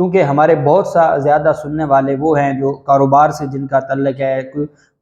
چونکہ ہمارے بہت زیادہ سننے والے وہ ہیں جو کاروبار سے جن کا تعلق ہے،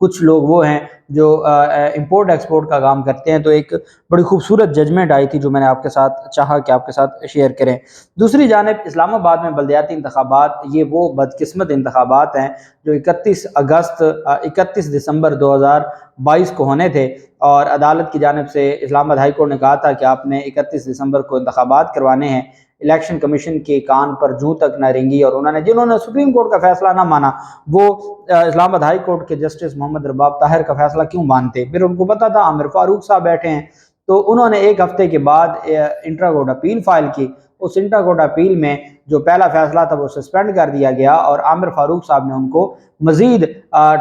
کچھ لوگ وہ ہیں جو امپورٹ ایکسپورٹ کا کام کرتے ہیں، تو ایک بڑی خوبصورت ججمنٹ آئی تھی جو میں نے آپ کے ساتھ چاہا کہ آپ کے ساتھ شیئر کریں۔ دوسری جانب اسلام آباد میں بلدیاتی انتخابات، یہ وہ بدقسمت انتخابات ہیں جو 31 دسمبر 2022 کو ہونے تھے، اور عدالت کی جانب سے اسلام آباد ہائی کورٹ نے کہا تھا کہ آپ نے 31 دسمبر کو انتخابات کروانے ہیں۔ الیکشن کمیشن کے کان پر جوں تک نہ رینگی، اور جنہوں نے سپریم کورٹ کا فیصلہ نہ مانا وہ اسلام آباد ہائی کورٹ کے جسٹس محمد رباب طاہر کا فیصلہ کیوں مانتے؟ پھر ان کو پتا تھا عامر فاروق صاحب بیٹھے ہیں، تو انہوں نے ایک ہفتے کے بعد انٹرا کورٹ اپیل فائل کی۔ اس انٹرا کورٹ اپیل میں جو پہلا فیصلہ تھا وہ سسپینڈ کر دیا گیا، اور عامر فاروق صاحب نے ان کو مزید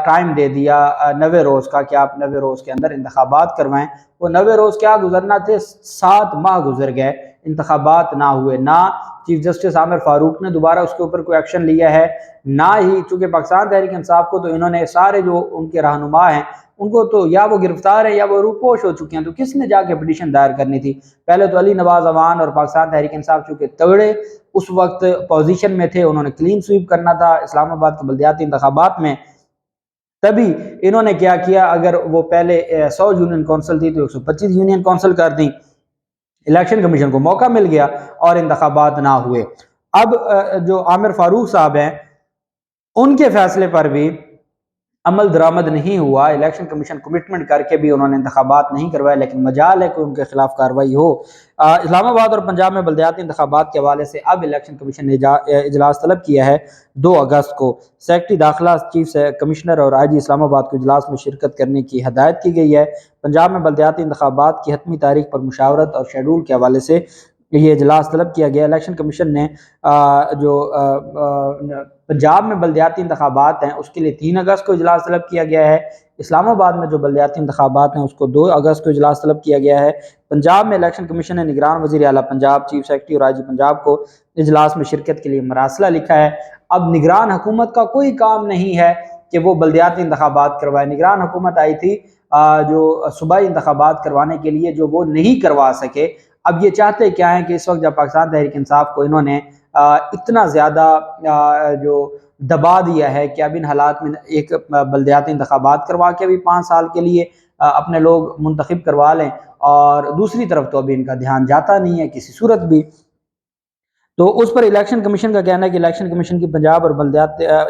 ٹائم دے دیا 90 روز کا کہ آپ 90 روز کے اندر انتخابات کروائیں۔ وہ 90 روز کیا گزرنا تھے، 7 ماہ گزر گئے، انتخابات نہ ہوئے۔ نہ چیف جسٹس عامر فاروق نے دوبارہ اس کے اوپر کوئی ایکشن لیا ہے، نہ ہی چونکہ پاکستان تحریک انصاف کو تو انہوں نے سارے جو ان کے رہنما ہیں ان کو تو یا وہ گرفتار ہیں یا وہ روپوش ہو چکے ہیں، تو کس نے جا کے پٹیشن دائر کرنی تھی؟ پہلے تو علی نواز امان اور پاکستان تحریک انصاف چونکہ تگڑے اس وقت پوزیشن میں تھے، انہوں نے کلین سویپ کرنا تھا اسلام آباد کے بلدیاتی انتخابات میں، تبھی انہوں نے کیا کیا، اگر وہ پہلے 100 یونین کونسل تھی تو 125 یونین کونسل کر دیں، الیکشن کمیشن کو موقع مل گیا اور انتخابات نہ ہوئے۔ اب جو عامر فاروق صاحب ہیں ان کے فیصلے پر بھی عمل درآمد نہیں ہوا، الیکشن کمیشن کمٹمنٹ کر کے بھی انہوں نے انتخابات نہیں کروائے، لیکن مجال ہے کہ ان کے خلاف کارروائی ہو۔ اسلام آباد اور پنجاب میں بلدیاتی انتخابات کے حوالے سے اب الیکشن کمیشن نے اجلاس طلب کیا ہے 2 اگست کو۔ سیکرٹری داخلہ چیف کمشنر اور آئی جی اسلام آباد کو اجلاس میں شرکت کرنے کی ہدایت کی گئی ہے۔ پنجاب میں بلدیاتی انتخابات کی حتمی تاریخ پر مشاورت اور شیڈول کے حوالے سے یہ اجلاس طلب کیا گیا۔ الیکشن کمیشن نے جو پنجاب میں بلدیاتی انتخابات ہیں اس کے لیے 3 اگست کو اجلاس طلب کیا گیا ہے۔ اسلام آباد میں جو بلدیاتی انتخابات ہیں اس کو 2 اگست کو اجلاس طلب کیا گیا ہے۔ پنجاب میں الیکشن کمیشن نے نگران وزیر اعلیٰ پنجاب، چیف سیکرٹری اور آئی جی پنجاب کو اجلاس میں شرکت کے لیے مراسلہ لکھا ہے۔ اب نگران حکومت کا کوئی کام نہیں ہے کہ وہ بلدیاتی انتخابات کروائے۔ نگران حکومت آئی تھی جو صوبائی انتخابات کروانے کے لیے، جو وہ نہیں کروا سکے۔ اب یہ چاہتے کیا ہیں کہ اس وقت جب پاکستان تحریک انصاف کو انہوں نے اتنا زیادہ جو دبا دیا ہے کہ اب ان حالات میں ایک بلدیاتی انتخابات کروا کے بھی 5 سال کے لیے اپنے لوگ منتخب کروا لیں، اور دوسری طرف تو ابھی ان کا دھیان جاتا نہیں ہے کسی صورت بھی۔ تو اس پر الیکشن کمیشن کا کہنا ہے کہ الیکشن کمیشن کی پنجاب اور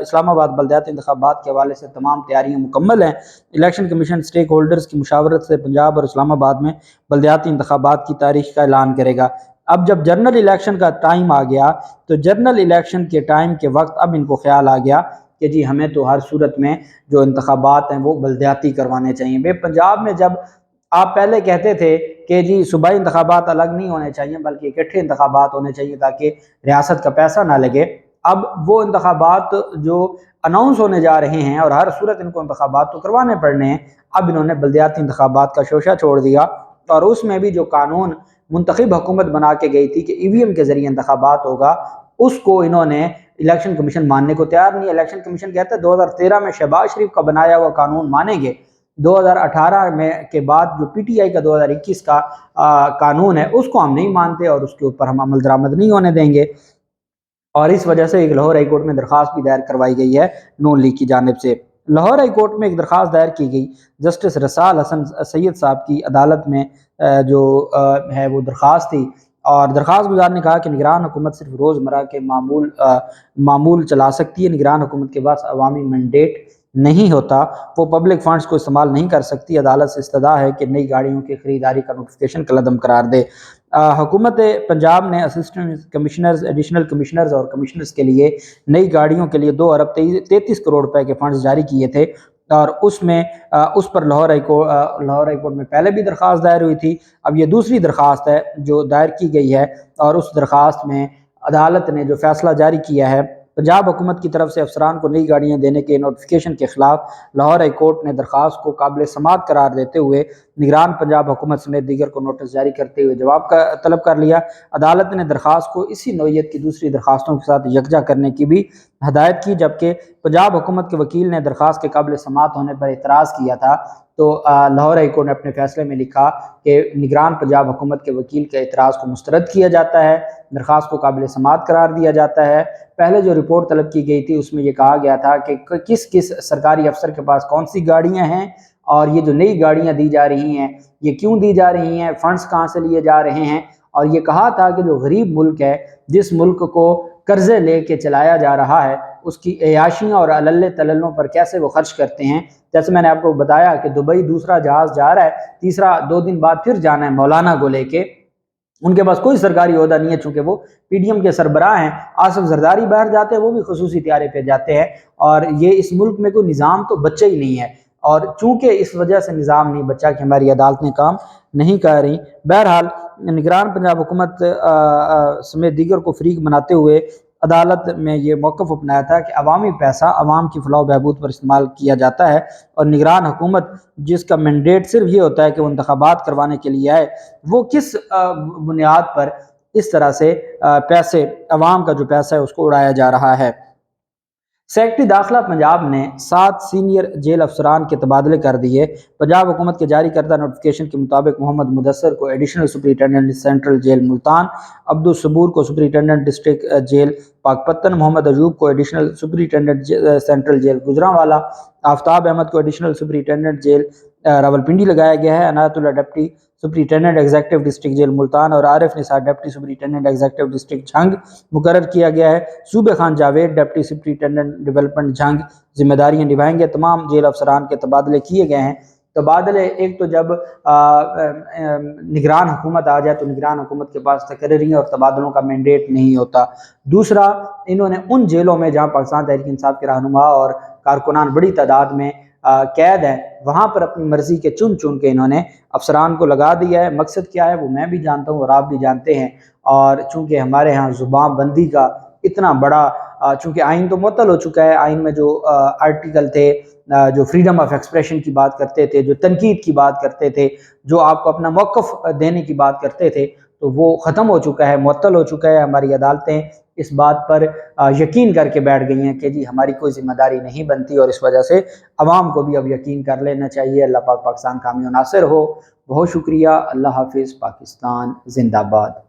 اسلام آباد بلدیاتی انتخابات کے حوالے سے تمام تیاریاں مکمل ہیں۔ الیکشن کمیشن سٹیک ہولڈرز کی مشاورت سے پنجاب اور اسلام آباد میں بلدیاتی انتخابات کی تاریخ کا اعلان کرے گا۔ اب جب جنرل الیکشن کا ٹائم آ گیا تو جنرل الیکشن کے ٹائم کے وقت اب ان کو خیال آ گیا کہ جی ہمیں تو ہر صورت میں جو انتخابات ہیں وہ بلدیاتی کروانے چاہیے۔ پنجاب میں جب آپ پہلے کہتے تھے کہ جی صوبائی انتخابات الگ نہیں ہونے چاہیے بلکہ اکٹھے انتخابات ہونے چاہیے تاکہ ریاست کا پیسہ نہ لگے، اب وہ انتخابات جو اناؤنس ہونے جا رہے ہیں اور ہر صورت ان کو انتخابات تو کروانے پڑنے ہیں، اب انہوں نے بلدیاتی انتخابات کا شوشہ چھوڑ دیا، اور اس میں بھی جو قانون منتخب حکومت بنا کے گئی تھی کہ ای وی ایم کے ذریعے انتخابات ہوگا، اس کو انہوں نے الیکشن کمیشن ماننے کو تیار نہیں۔ الیکشن کمیشن کہتا ہے 2013 میں شہباز شریف کا بنایا ہوا قانون مانیں گے، 2018 میں کے بعد جو پی ٹی آئی کا 2021 کا قانون ہے اس کو ہم نہیں مانتے اور اس کے اوپر ہم عمل درآمد نہیں ہونے دیں گے۔ اور اس وجہ سے ایک لاہور ہائی کورٹ میں درخواست بھی دائر کروائی گئی ہے نون لیگ کی جانب سے۔ لاہور ہائی کورٹ میں ایک درخواست دائر کی گئی جسٹس رسال حسن سید صاحب کی عدالت میں جو ہے وہ درخواست تھی، اور درخواست گزار نے کہا کہ نگران حکومت صرف روزمرہ کے معمول چلا سکتی ہے، نگران حکومت کے پاس عوامی مینڈیٹ نہیں ہوتا، وہ پبلک فنڈز کو استعمال نہیں کر سکتی۔ عدالت سے استدعا ہے کہ نئی گاڑیوں کی خریداری کا نوٹیفیکیشن کالعدم قرار دے۔ حکومت پنجاب نے اسسٹنٹ کمشنرز، ایڈیشنل کمشنرز اور کمشنرز کے لیے نئی گاڑیوں کے لیے 2 ارب 33 کروڑ روپے کے فنڈز جاری کیے تھے، اور اس پر لاہور ہائی کورٹ میں پہلے بھی درخواست دائر ہوئی تھی۔ اب یہ دوسری درخواست ہے جو دائر کی گئی ہے، اور اس درخواست میں عدالت نے جو فیصلہ جاری کیا ہے، پنجاب حکومت کی طرف سے افسران کو نئی گاڑیاں دینے کے نوٹیفیکیشن کے خلاف لاہور ہائی کورٹ نے درخواست کو قابل سماعت قرار دیتے ہوئے نگران پنجاب حکومت سمیت دیگر کو نوٹس جاری کرتے ہوئے جواب طلب کر لیا۔ عدالت نے درخواست کو اسی نوعیت کی دوسری درخواستوں کے ساتھ یکجا کرنے کی بھی ہدایت کی، جبکہ پنجاب حکومت کے وکیل نے درخواست کے قابل سماعت ہونے پر اعتراض کیا تھا تو لاہور ہائی کورٹ نے اپنے فیصلے میں لکھا کہ نگران پنجاب حکومت کے وکیل کے اعتراض کو مسترد کیا جاتا ہے، درخواست کو قابل سماعت قرار دیا جاتا ہے۔ پہلے جو رپورٹ طلب کی گئی تھی اس میں یہ کہا گیا تھا کہ کس کس سرکاری افسر کے پاس کون سی گاڑیاں ہیں، اور یہ جو نئی گاڑیاں دی جا رہی ہیں یہ کیوں دی جا رہی ہیں، فنڈز کہاں سے لیے جا رہے ہیں، اور یہ کہا تھا کہ جو غریب ملک ہے، جس ملک کو قرضے لے کے چلایا جا رہا ہے، اس کی عیاشیاں اور علل تللوں پر کیسے وہ خرچ کرتے ہیں۔ جیسے میں نے آپ کو بتایا کہ دبئی دوسرا جہاز جا رہا ہے، تیسرا 2 دن بعد پھر جانا ہے مولانا کو لے کے، ان کے پاس کوئی سرکاری عہدہ نہیں ہے، چونکہ وہ پی ڈی ایم کے سربراہ ہیں۔ آصف زرداری باہر جاتے ہیں، وہ بھی خصوصی طیارے پہ جاتے ہیں، اور یہ اس ملک میں کوئی نظام تو بچہ ہی نہیں ہے، اور چونکہ اس وجہ سے نظام نہیں بچا کہ ہماری عدالتیں کام نہیں کر رہی۔ بہرحال نگران پنجاب حکومت سمیت دیگر کو فریق بناتے ہوئے عدالت میں یہ موقف اپنایا تھا کہ عوامی پیسہ عوام کی فلاح و بہبود پر استعمال کیا جاتا ہے، اور نگران حکومت جس کا مینڈیٹ صرف یہ ہوتا ہے کہ وہ انتخابات کروانے کے لیے آئے، وہ کس بنیاد پر اس طرح سے پیسے عوام کا جو پیسہ ہے اس کو اڑایا جا رہا ہے۔ سیکرٹری داخلہ پنجاب نے 7 سینئر جیل افسران کے تبادلے کر دیے۔ پنجاب حکومت کے جاری کردہ نوٹیفکیشن کے مطابق محمد مدثر کو additional superintendent central jail Multan, Abdul Saboor کو superintendent district jail Pakpattan, Muhammad Ayub کو additional superintendent central jail Gujranwala, Aftab Ahmad کو ایڈیشنل سپرنٹینڈنٹ جیل راولپنڈی لگایا گیا ہے، Inayat Ullah deputy superintendent executive district jail Multan اور Arif Nisar deputy superintendent executive district Jhang مقرر کیا گیا ہے۔ Subah Khan Javed deputy superintendent development Jhang ذمہ داریاں نبھائیں گے۔ تمام جیل افسران کے تبادلے کیے گئے ہیں۔ تبادلے ایک تو جب نگران حکومت آ جائے تو نگران حکومت کے پاس تقرری اور تبادلوں کا مینڈیٹ نہیں ہوتا۔ دوسرا، انہوں نے ان جیلوں میں جہاں پاکستان تحریک انصاف کے رہنما اور کارکنان بڑی تعداد میں قید ہے، وہاں پر اپنی مرضی کے چن کے انہوں نے افسران کو لگا دیا ہے۔ مقصد کیا ہے وہ میں بھی جانتا ہوں اور آپ بھی جانتے ہیں، اور چونکہ ہمارے ہاں زبان بندی کا اتنا بڑا چونکہ آئین تو معطل ہو چکا ہے، آئین میں جو آرٹیکل تھے جو فریڈم آف ایکسپریشن کی بات کرتے تھے، جو تنقید کی بات کرتے تھے، جو آپ کو اپنا موقف دینے کی بات کرتے تھے، تو وہ ختم ہو چکا ہے، معطل ہو چکا ہے۔ ہماری عدالتیں اس بات پر یقین کر کے بیٹھ گئی ہیں کہ جی ہماری کوئی ذمہ داری نہیں بنتی، اور اس وجہ سے عوام کو بھی اب یقین کر لینا چاہیے۔ اللہ پاک پاکستان کامیاب و ناصر ہو۔ بہت شکریہ۔ اللہ حافظ۔ پاکستان زندہ باد۔